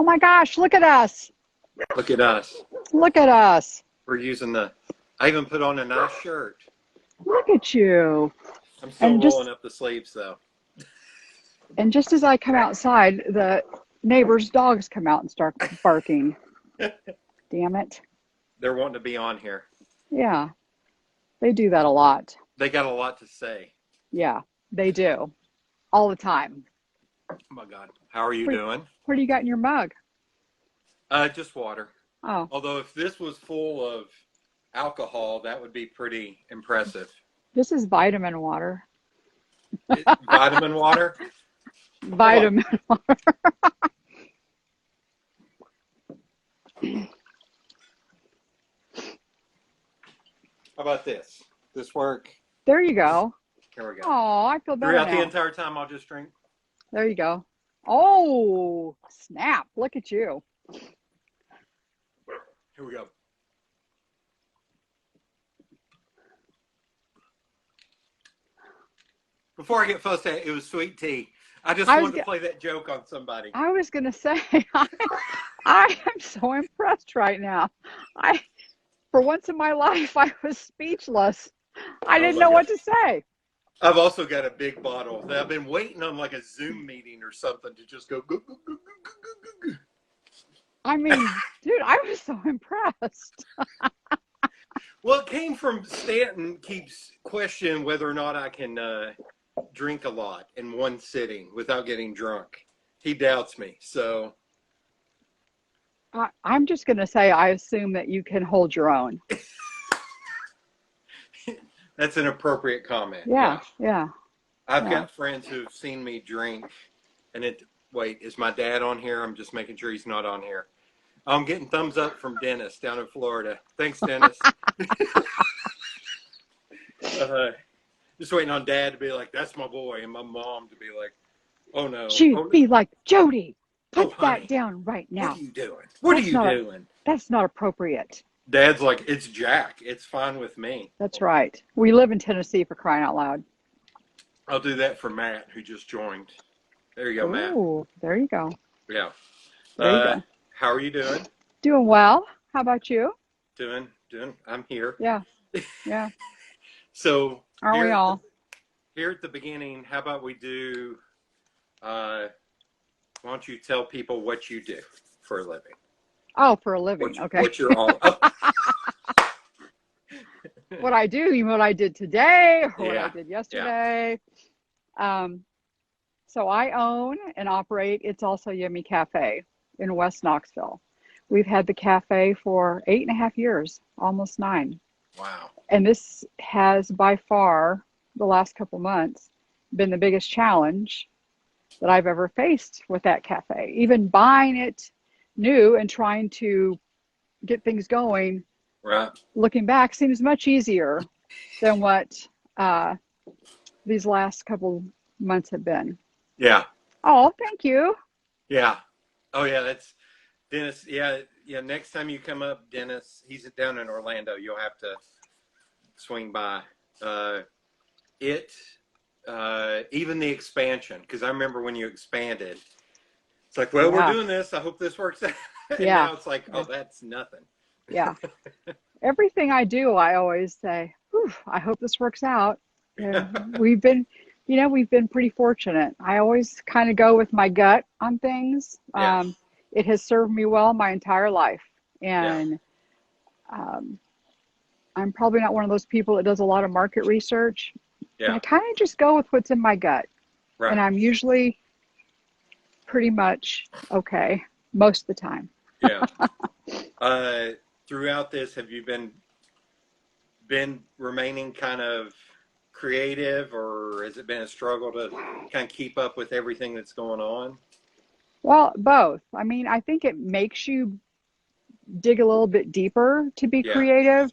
Oh my gosh, look at us. Look at us. Look at us. We're using I even put on a nice shirt. Look at you. I'm still rolling up the sleeves though. And just as I come outside, the neighbor's dogs come out and start barking. Damn it. They're wanting to be on here. Yeah, they do that a lot. They got a lot to say. Yeah, they do. All the time. Oh my God. How are you doing? What do you got in your mug? Just water. Oh. Although if this was full of alcohol, that would be pretty impressive. This is vitamin water. Vitamin water? Vitamin water. How about this? This work? There you go. Here we go. Oh, I feel better Throughout now. the entire time, I'll just drink. There you go. Oh, snap. Look at you. Here we go. Before I get fussed at, it was sweet tea. I just wanted to play that joke on somebody. I was going to say, I am so impressed right now. For once in my life, I was speechless. I didn't know what to say. I've also got a big bottle that I've been waiting on, like a Zoom meeting or something, to just go. I mean, dude, I was so impressed. Well, it came from Stanton keeps questioning whether or not I can drink a lot in one sitting without getting drunk. He doubts me, so. I'm just going to say I assume that you can hold your own. That's an appropriate comment. Yeah. I've got friends who've seen me drink, and wait, is my dad on here? I'm just making sure he's not on here. I'm getting thumbs up from Dennis down in Florida. Thanks, Dennis. Just waiting on Dad to be like, "That's my boy," and my mom to be like, "Oh no." She'd be like, "Jody, put that honey, down right now. What are you doing? What are you doing? That's not appropriate." Dad's like, "It's Jack. It's fine with me." That's right. We live in Tennessee, for crying out loud. I'll do that for Matt, who just joined. There you go, Matt. Oh, there you go. Yeah. There you go. How are you doing? Doing well. How about you? Doing. I'm here. Yeah. So aren't we all? Here at the beginning, how about we do, why don't you tell people what you do for a living? Oh, for a living. Okay. What you're all What I do, you mean what I did today or what Yeah. I did yesterday. So I own and operate It's Also Yummy Cafe in West Knoxville. We've had the cafe for 8.5 years, almost 9. Wow. And this has by far, the last couple months, been the biggest challenge that I've ever faced with that cafe. Even buying it new and trying to get things going, Right. looking back, seems much easier than what these last couple months have been. Yeah. Oh, thank you. Yeah. Oh, yeah. That's Dennis. Yeah. Next time you come up, Dennis, he's down in Orlando. You'll have to swing by. Even the expansion, because I remember when you expanded, it's like, well, we're doing this. I hope this works out. And now it's like, oh, that's nothing. Yeah. Everything I do, I always say, I hope this works out. And we've been pretty fortunate. I always kind of go with my gut on things. Yeah. It has served me well my entire life. And I'm probably not one of those people that does a lot of market research. Yeah. I kind of just go with what's in my gut. Right. And I'm usually pretty much okay most of the time. Yeah. Throughout this, have you been remaining kind of creative, or has it been a struggle to kind of keep up with everything that's going on? Well, both. I mean, I think it makes you dig a little bit deeper to be creative.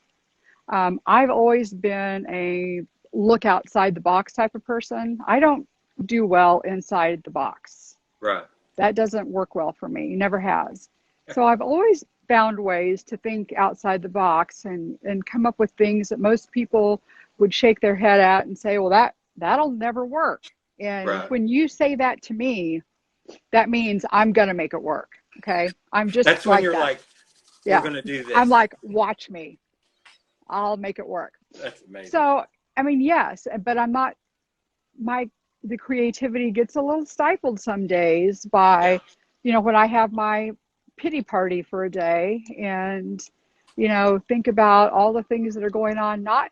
I've always been a look outside the box type of person. I don't do well inside the box. Right. That doesn't work well for me. Never has. So I've always found ways to think outside the box and come up with things that most people would shake their head at and say, well, that'll never work. And when you say that to me, that means I'm going to make it work. Okay. I'm just That's when like you're that. like, we're Yeah. going to do I'm this. like, watch me. I'll make it work. That's amazing. So, I mean, yes, but I'm not, my, the creativity gets a little stifled some days Yeah. by, when I have my pity party for a day and, think about all the things that are going on, not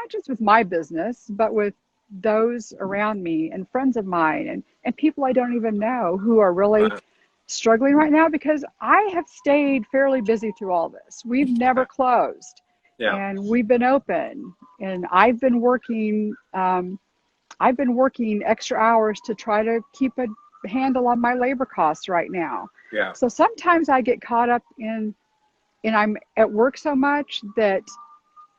just with my business, but with those around me and friends of mine and people I don't even know who are really Right. struggling right now because I have stayed fairly busy through all this. We've never Right. closed Yeah. and we've been open and I've been working extra hours to try to keep a handle on my labor costs right now. Yeah. So sometimes I get caught up in and I'm at work so much that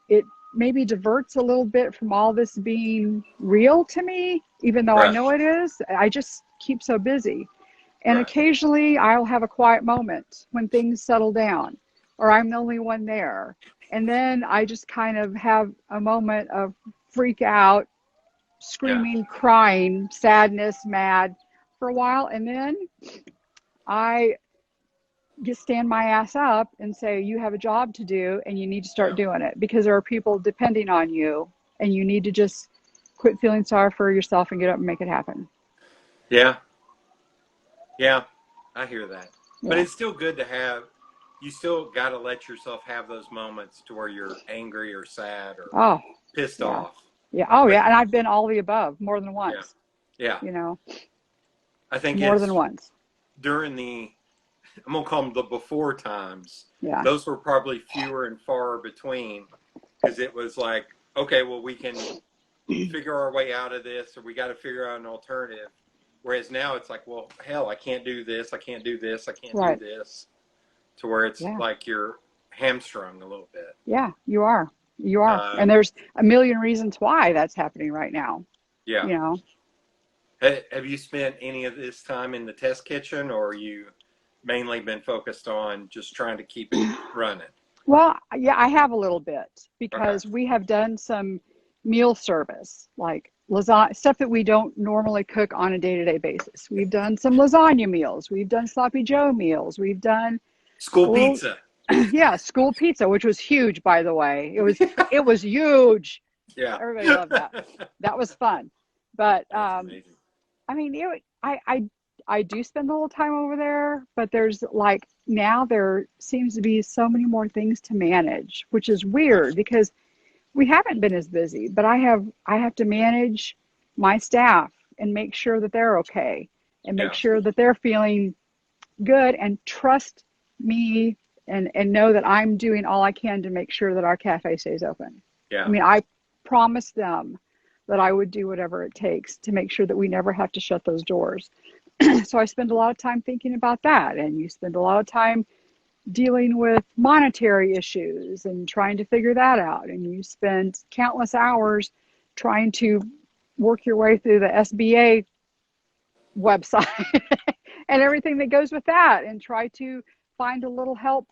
it maybe diverts a little bit from all this being real to me, even though I Right. know it is. I just keep so busy. And Right. occasionally I'll have a quiet moment when things settle down or I'm the only one there. And then I just kind of have a moment of freak out, Yeah. screaming, crying, sadness, mad for a while. And then I just stand my ass up and say, you have a job to do and you need to start Yeah. doing it because there are people depending on you and you need to just quit feeling sorry for yourself and get up and make it happen. Yeah. Yeah. I hear that. But Yeah. it's still good to have, you still got to let yourself have those moments to where you're angry or sad or Oh, pissed yeah. off. Yeah. Oh, But yeah. And I've been all the above more than yeah. once, Yeah. you know, I think more than it's once. during I'm going to call them the before times. Yeah. Those were probably fewer and far between because it was like, okay, well, we can figure our way out of this or we got to figure out an alternative. Whereas now it's like, well, hell, I can't do this. I can't do this. I can't do Right. this. To where it's Yeah. like you're hamstrung a little bit. Yeah. You are. You are. And Um, there's a million reasons why that's happening right now, yeah. you know. Have you spent any of this time in the test kitchen or you mainly been focused on just trying to keep it running? Well, yeah, I have a little bit Okay. because we have done some meal service, like lasagna, stuff that we don't normally cook on a day-to-day basis. We've done some lasagna meals. We've done sloppy Joe meals. We've done School a little, pizza. yeah, school pizza, which was huge, by the way. It was huge. Yeah. Everybody loved that. That was fun. But That's amazing. I mean, I do spend a little time over there, but there's like now there seems to be so many more things to manage, which is Right. weird because we haven't been as busy, but I have to manage my staff and make sure that they're okay and make Yeah. sure that they're feeling good and trust me and know that I'm doing all I can to make sure that our cafe stays open. I Yeah. mean, I promised them that I would do whatever it takes to make sure that we never have to shut those doors. So I spend a lot of time thinking about that, and you spend a lot of time dealing with monetary issues and trying to figure that out, and you spend countless hours trying to work your way through the SBA website and everything that goes with that and try to find a little help,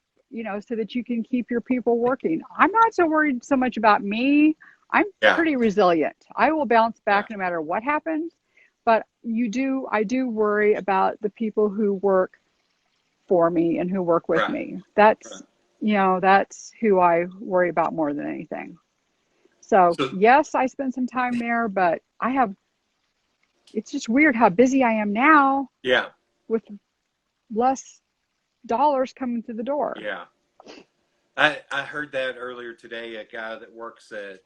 so that you can keep your people working. I'm not so worried so much about me. I'm Yeah. pretty resilient. I will bounce Yeah. back no matter what happens. But I do worry about the people who work for me and who work with Right. me. Right. That's who I worry about more than anything. So So yes, I spend some time there, but it's just weird how busy I am now yeah. with less dollars coming through the door. Yeah. I heard that earlier today. A guy that works at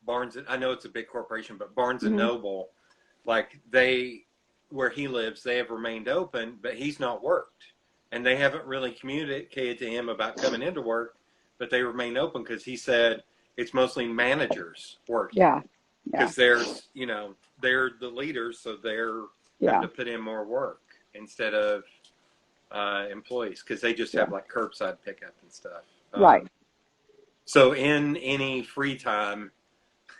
Barnes. I know it's a big corporation, but Barnes and Hmm. Noble, like where he lives, they have remained open, but he's not worked, and they haven't really communicated to him about coming into work, but they remain open because he said it's mostly managers working Yeah, yeah, because they're the leaders, so they're having yeah, to put in more work instead of employees because they just yeah. have like curbside pickup and stuff. Right. So in any free time,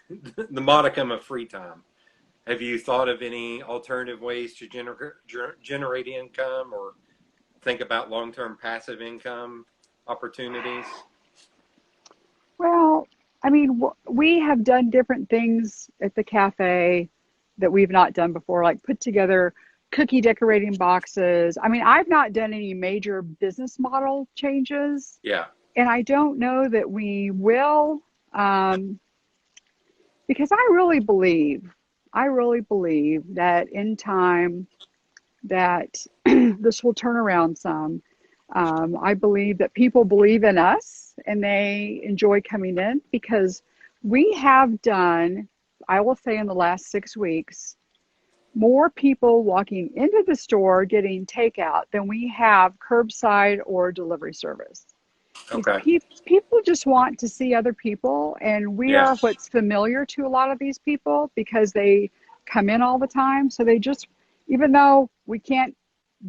the modicum of free time, have you thought of any alternative ways to generate income or think about long-term passive income opportunities? Well, I mean, we have done different things at the cafe that we've not done before, like put together cookie decorating boxes. I mean, I've not done any major business model changes, Yeah. and I don't know that we will, um, because I really believe that in time that this will turn around some. I believe that people believe in us and they enjoy coming in because we have done, I will say in the last 6 weeks, more people walking into the store getting takeout than we have curbside or delivery service. These Okay. people just want to see other people, and we Yeah. are what's familiar to a lot of these people because they come in all the time. So they just, even though we can't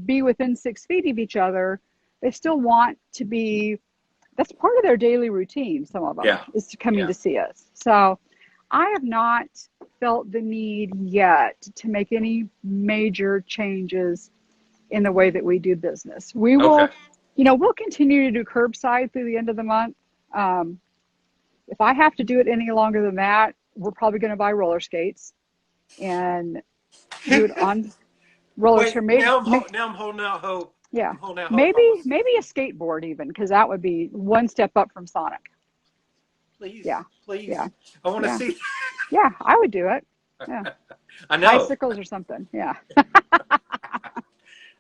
be within 6 feet of each other, they still want to be, that's part of their daily routine, some of them, Yeah. is to coming Yeah. to see us. So I have not felt the need yet to make any major changes in the way that we do business. We Okay. will, we'll continue to do curbside through the end of the month. Um, if I have to do it any longer than that, we're probably going to buy roller skates and do it on roller Wait, skate. Maybe, now I'm holding out hope. yeah, I'm holding out hope. maybe maybe a skateboard even, because that would be one step up from Sonic. Please, Yeah, please. yeah, I want to yeah, see. yeah. I would do it. Yeah, I know. bicycles or something. Yeah.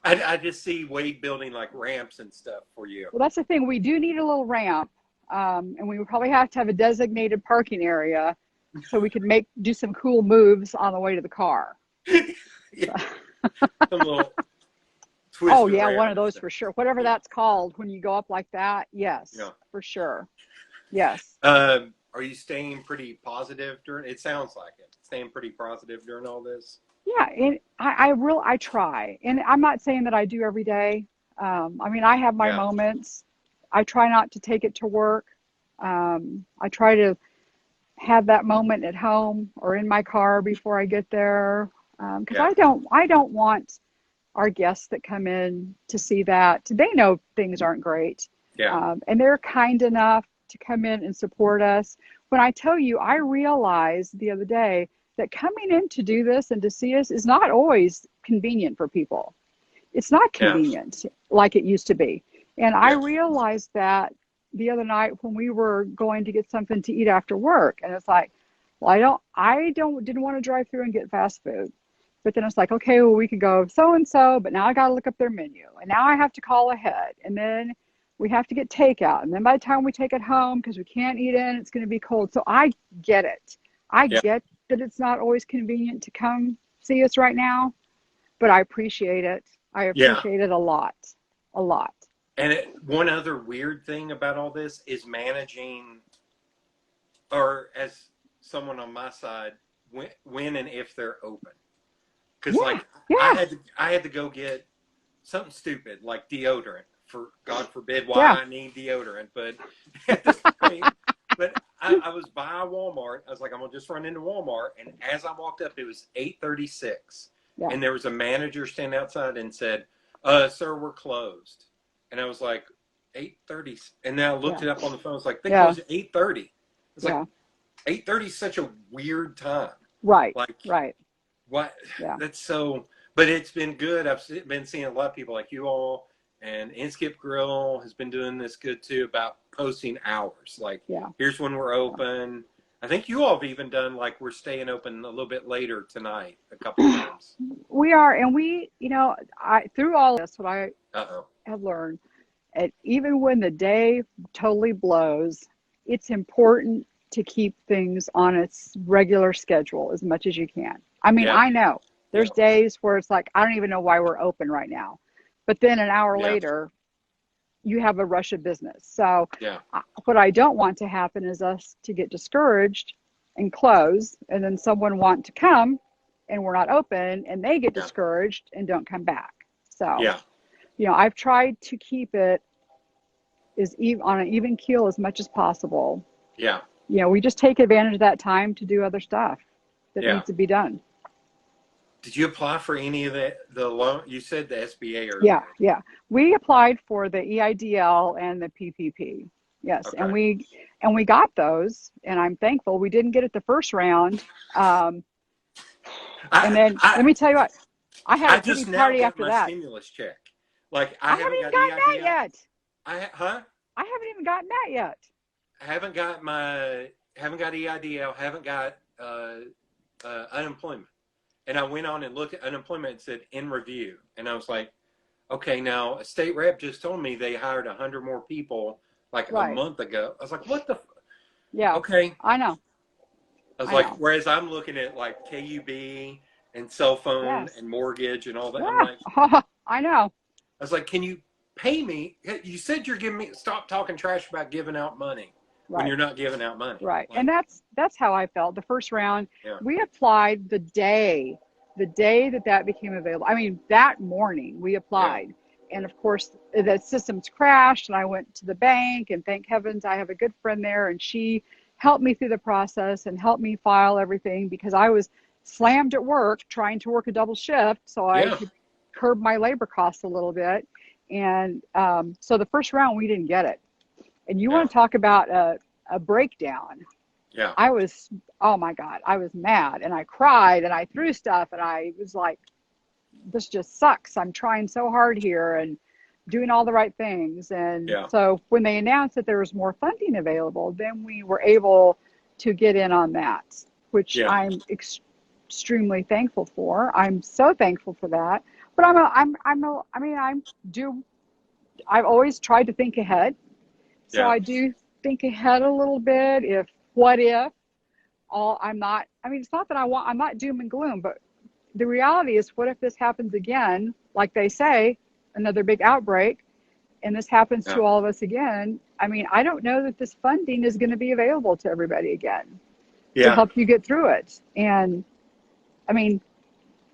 I just see Wade building like ramps and stuff for you. Well, that's the thing. We do need a little ramp, and we would probably have to have a designated parking area so we could do some cool moves on the way to the car. Yeah, some little twist Oh yeah, one around of and those stuff. for sure. Whatever Yeah, that's called when you go up like that. yeah. Yes, for sure. Yes. Are you staying pretty positive during? It sounds like it. Staying pretty positive during all this. Yeah, and I try, and I'm not saying that I do every day. I mean, I have my Yeah, moments. I try not to take it to work. I try to have that moment at home or in my car before I get there, because yeah, I don't want our guests that come in to see that they know things aren't great, yeah, and they're kind enough to come in and support us. When I tell you, I realized the other day that coming in to do this and to see us is not always convenient for people. It's not yeah, convenient like it used to be. And I yeah, realized that the other night when we were going to get something to eat after work. And it's like, well, didn't want to drive through and get fast food. But then it's like, okay, well, we could go so and so, but now I got to look up their menu. And now I have to call ahead. And then we have to get takeout. And then by the time we take it home, because we can't eat in, it's going to be cold. So I get it. I yeah, get that it's not always convenient to come see us right now, but I appreciate it. I yeah. appreciate it a lot, a lot. And one other weird thing about all this is managing, or as someone on my side, when and if they're open. Because Yeah, like yeah, I had to go get something stupid like deodorant, for God forbid why yeah, I need deodorant, but at this point, but I was by Walmart. I was like, I'm gonna just run into Walmart, and as I walked up, it was 8:36, yeah, and there was a manager standing outside and said, "Sir, we're closed." And I was like, 8:30, and then I looked yeah, it up on the phone. It's like they yeah, close at 8:30. It's like yeah. 8:30 is such a weird time. Right, Like right. what? Yeah, That's so. But it's been good. I've been seeing a lot of people like you all, and Inskip Grill has been doing this good too about posting hours. Like, yeah, here's when we're yeah. open. I think you all have even done like we're staying open a little bit later tonight a couple times. We are, and I through all this, what I Uh oh. have learned, and even when the day totally blows, it's important to keep things on its regular schedule as much as you can. I mean, Yep. I know there's Yep. days where it's like, I don't even know why we're open right now. But then an hour Yeah. later, you have a rush of business. So Yeah. what I don't want to happen is us to get discouraged and close, and then someone want to come and we're not open and they get Yeah. discouraged and don't come back. So, Yeah. I've tried to keep it on an even keel as much as possible. Yeah. We just take advantage of that time to do other stuff that Yeah. needs to be done. Did you apply for any of the loan? You said the SBA Yeah, earlier. yeah. We applied for the EIDL and the PPP. Yes, and Okay. we got those, and I'm thankful. We didn't get it the first round. And I then let I me tell you what. I had a I pity just now party got after my that. stimulus check. Like I I haven't haven't even got gotten that EIDL. yet. Huh? I haven't even gotten that yet. I haven't got EIDL, haven't got unemployment. And I went on and looked at unemployment and said in review. And I was like, okay, now a state rep just told me they hired 100 more people like a Right. month ago. I was like, what the? Yeah. Okay. I know. I was I like, know. whereas I'm looking at like KUB and cell phone Yes. and mortgage and all that. I'm like, Yeah. I know. I was like, can you pay me? You said you're giving me, stop talking trash about giving out money when Right. you're not giving out money. Right. Like, And that's how I felt. The first round, yeah. we applied the day that that became available. I mean, that morning we Yeah. applied. And of course, the systems crashed and I went to the bank, and thank heavens I have a good friend there, and she helped me through the process and helped me file everything because I was slammed at work trying to work a double shift so I Yeah. could curb my labor costs a little bit. And so the first round we didn't get it. And you Yeah. want to talk about a breakdown. Yeah. I was, oh my God, I was mad and I cried and I threw stuff and I was like, this just sucks. I'm trying so hard here and doing all the right things. And Yeah. so when they announced that there was more funding available, then we were able to get in on that, which Yeah. I'm extremely thankful for. I'm so thankful for that. But I mean, I've always tried to think ahead. So Yeah. I do think ahead a little bit. What if I mean, it's not that I'm not doom and gloom, but the reality is, what if this happens again, like they say, another big outbreak, and this happens Yeah. to all of us again? I mean, I don't know that this funding is going to be available to everybody again to Yeah. help you get through it. And I mean,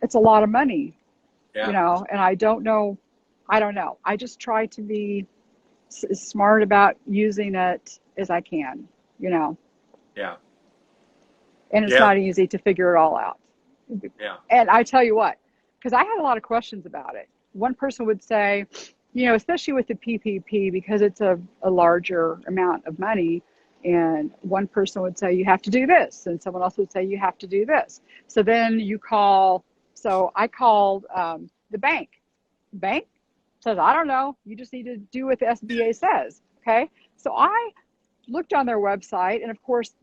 it's a lot of money, Yeah. and I don't know. I just try to be as smart about using it as I can, you know. Yeah. And it's Yeah. not easy to figure it all out. Yeah. And I tell you what, because I had a lot of questions about it. One person would say, especially with the PPP, because it's a larger amount of money, and one person would say, you have to do this, and someone else would say, you have to do this. So then so I called the bank. Bank says, I don't know. You just need to do what the SBA says. Okay. So I looked on their website, and of course,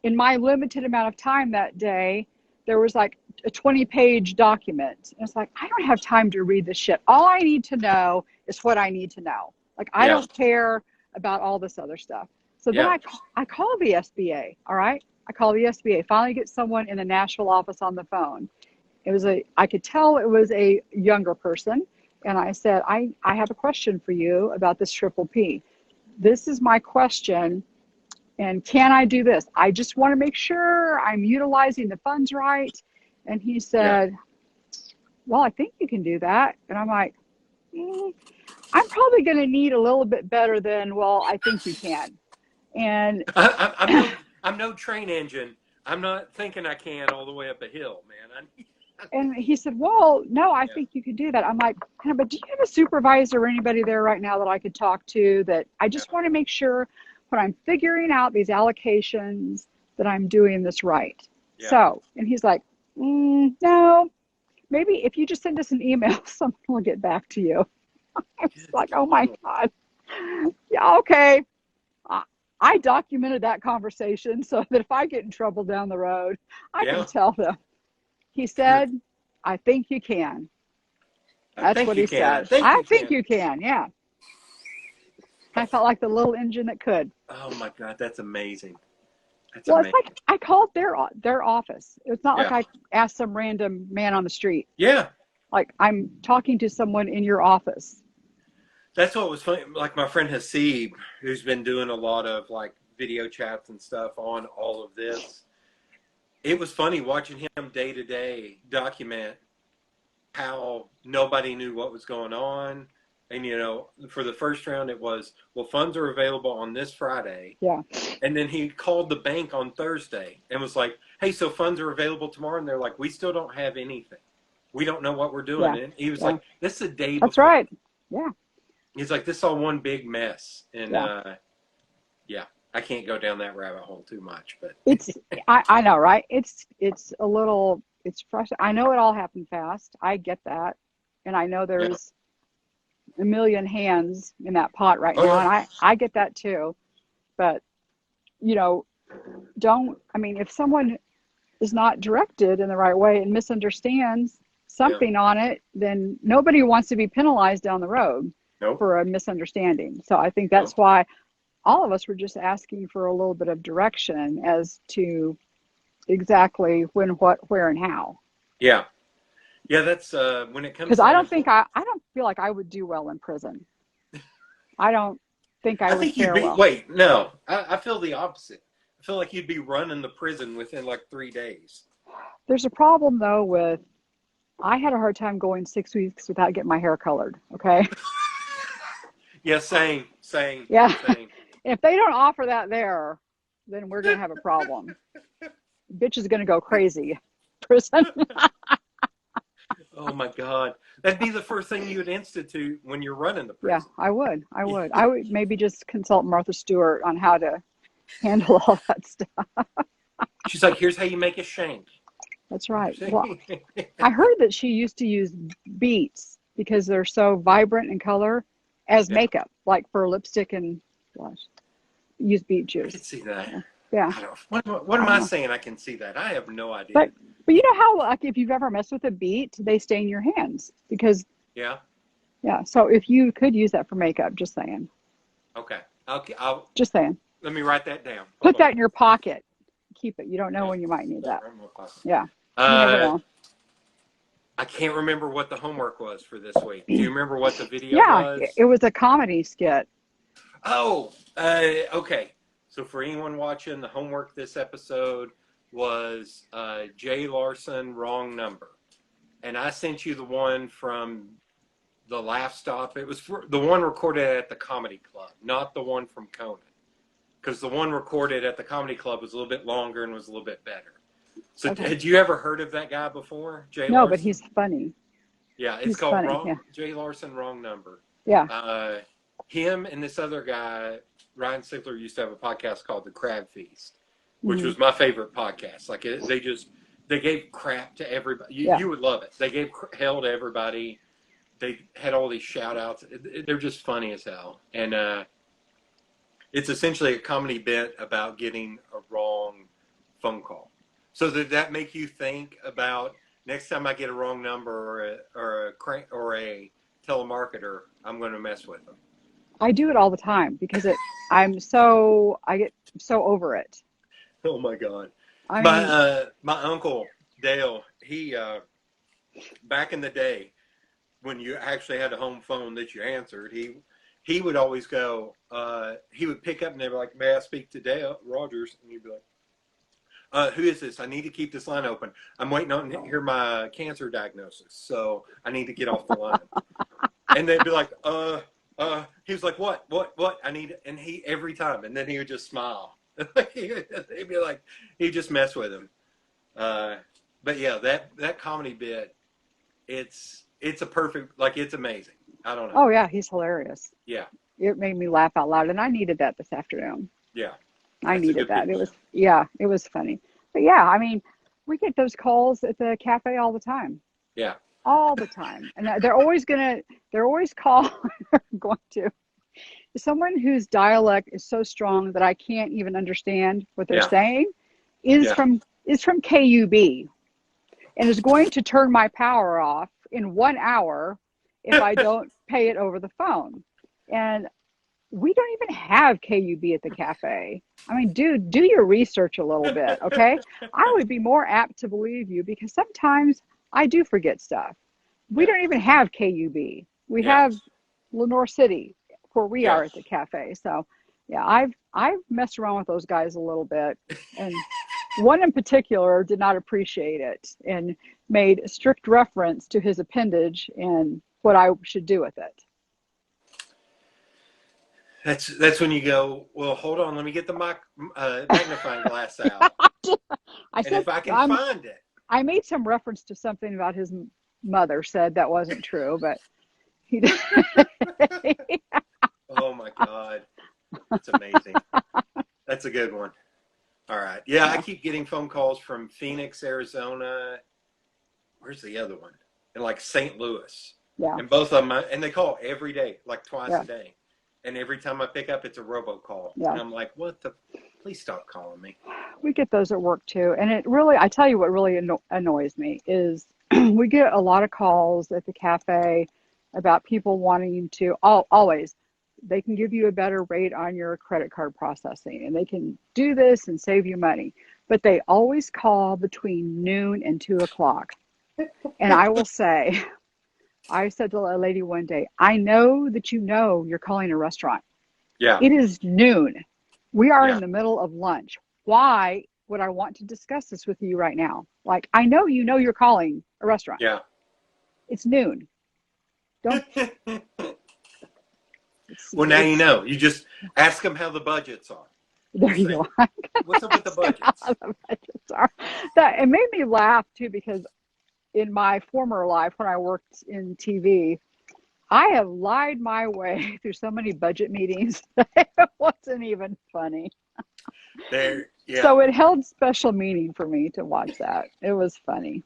in my limited amount of time that day, there was like a 20-page document. And it's like, I don't have time to read this shit. All I need to know is what I need to know. Like, I Yeah. don't care about all this other stuff. So then Yeah. I call the SBA. All right. I call the SBA, finally get someone in the Nashville office on the phone. I could tell it was a younger person. And I said, I have a question for you about this triple P. This is my question. And can I do this? I just want to make sure I'm utilizing the funds right. And he Yeah. said, well, I think you can do that. And I'm like, I'm probably going to need a little bit better than, well, I think you can. And I'm no train engine. I'm not thinking I can all the way up a hill, man. and he said, well, no, I Yeah. think you could do that. I'm like, but do you have a supervisor or anybody there right now that I could talk to, that I just Yeah. want to make sure when I'm figuring out these allocations that I'm doing this right. Yeah. So, and he's like, no, maybe if you just send us an email, someone will get back to you. I was Good like, oh my Lord. God. Yeah, okay. I documented that conversation so that if I get in trouble down the road, I can Yeah. tell them. He Good. said, I think you can. I That's think what you he can. I said. think I you think can. you can. Yeah. I felt like the little engine that could. Oh my God, that's amazing. That's Well, it's amazing. like I called their office. It's not like Yeah. I asked some random man on the street. Yeah. Like, I'm talking to someone in your office. That's what was funny. Like my friend Hasib, who's been doing a lot of like video chats and stuff on all of this. It was funny watching him day to day document how nobody knew what was going on. And, for the first round, it was, well, funds are available on this Friday. Yeah. And then he called the bank on Thursday and was like, hey, so funds are available tomorrow? And they're like, we still don't have anything. We don't know what we're doing. Yeah. And he was Yeah. like, this is a day That's before. right. Yeah. He's like, this is all one big mess. And, Yeah. yeah, I can't go down that rabbit hole too much, but I know, right? It's a little, it's frustrating. I know it all happened fast. I get that. And I know Yeah. there's a million hands in that pot right Oh now. yeah. And I get that too. But, you know, I mean, if someone is not directed in the right way and misunderstands Yeah. something on it, then nobody wants to be penalized down the road Nope. for a misunderstanding. So I think Nope. that's why all of us were just asking for a little bit of direction as to exactly when, what, where, and how. Yeah. Yeah. That's when it comes Because I down to don't think I don't feel like I would do well in prison. I don't think I I would think you'd fare be, well. wait, no, I feel the opposite. I feel like you'd be running the prison within like 3 days. There's a problem though with I had a hard time going 6 weeks without getting my hair colored. Okay. Yeah, same, same, Yeah. same. If they don't offer that there, then we're gonna have a problem. Bitch is gonna go crazy. Prison. Oh my God. That'd be the first thing you would institute when you're running the Yeah, prison. I would. I would maybe just consult Martha Stewart on how to handle all that stuff. She's like, here's how you make a shank. That's right. Well, I heard that she used to use beets because they're so vibrant in color as Yeah, makeup, like for lipstick and blush. Use beet I could juice. see that. Yeah. Yeah. I don't, what I am don't I know. saying? I can see that. I have no idea. But you know how like if you've ever messed with a beet, they stain your hands because Yeah. yeah. So if you could use that for makeup, just saying. Okay. I'll Just saying. let me write that down. Hold Put on. that in your pocket. Keep it. You don't know Yeah. when you might need Put that that. right in my pocket. Yeah. You never Uh, know. I can't remember what the homework was for this week. Do you remember what the video Yeah, was? it was a comedy skit. Oh, okay. So for anyone watching, the homework this episode was Jay Larson, wrong number. And I sent you the one from the Laugh Stop. It was the one recorded at the Comedy Club, not the one from Conan. Because the one recorded at the Comedy Club was a little bit longer and was a little bit better. So Okay. had you ever heard of that guy before, Jay No, but Larson? he's funny. Yeah, it's He's called funny. Wrong Yeah. Jay Larson, Wrong Number. Yeah. Him and this other guy, Ryan Sigler, used to have a podcast called The Crab Feast, which Hmm. was my favorite podcast. Like they gave crap to everybody. Yeah. You would love it. They gave hell to everybody. They had all these shout outs. They're just funny as hell. And it's essentially a comedy bit about getting a wrong phone call. So did that make you think about next time I get a wrong number or a telemarketer, I'm going to mess with them? I do it all the time because I get so over it. Oh my God. I mean, My uncle Dale, he back in the day when you actually had a home phone that you answered, he would always go, he would pick up and they'd be like, may I speak to Dale Rogers? And you'd be like, who is this? I need to keep this line open. I'm waiting on to hear my cancer diagnosis, so I need to get off the line. And they'd be like, he was like, what? I need, and he every time, and then he would just smile. He'd be like, he'd just mess with him. But yeah, that comedy bit, it's a perfect, like it's amazing. I don't know. oh yeah, he's hilarious. Yeah, It made me laugh out loud, and I needed that this afternoon. yeah, I that's a needed good that. people. It was funny. But yeah, I mean, we get those calls at the cafe all the time. Yeah, All the time. And they're always going to someone whose dialect is so strong that I can't even understand what they're yeah, saying is yeah. from KUB and is going to turn my power off in 1 hour if I don't pay it over the phone. And we don't even have KUB at the cafe. I mean, dude, do your research a little bit, okay? I would be more apt to believe you because sometimes I do forget stuff. We Yeah, don't even have KUB. We yeah, have Lenore City where we yeah. are at the cafe. So, yeah, I've messed around with those guys a little bit, and one in particular did not appreciate it and made strict reference to his appendage and what I should do with it. That's when you go, well, hold on, let me get the magnifying glass out, I and said if I can find it. I made some reference to something about his mother said that wasn't true, but he did. Oh my God, that's amazing. That's a good one. All right, yeah, I Yeah. keep getting phone calls from Phoenix, Arizona, where's the other one? In like St. Louis. Yeah. And both of them, and they call every day, like twice Yeah. a day. And every time I pick up, it's a robocall. Yeah. And I'm like, what the? Please stop calling me. We get those at work too. And it really, I tell you what really annoys me is we get a lot of calls at the cafe about people wanting to, always, they can give you a better rate on your credit card processing and they can do this and save you money. But they always call between noon and 2 o'clock. And I will say, I said to a lady one day, I know that you know you're calling a restaurant. Yeah. It is noon. We are Yeah. in the middle of lunch. Why would I want to discuss this with you right now? Like, I know you know you're calling a restaurant. Yeah. It's noon. Don't. Well, now you know. You just ask them how the budgets are. There you go. What's up with the budgets? How the budgets are. That, it made me laugh too because in my former life when I worked in TV, I have lied my way through so many budget meetings that it wasn't even funny. There, yeah. So it held special meaning for me to watch that. It was funny.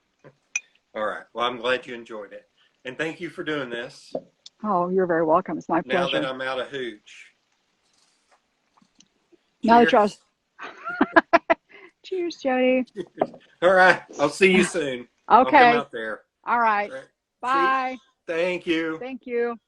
All right. Well, I'm glad you enjoyed it. And thank you for doing this. Oh, you're very welcome. It's my Now pleasure. that I'm out of hooch. Now that Cheers. Cheers, Jody. All right. I'll see you soon. Okay. I'll come out there. All right. All right. Bye. See? Thank you. Thank you.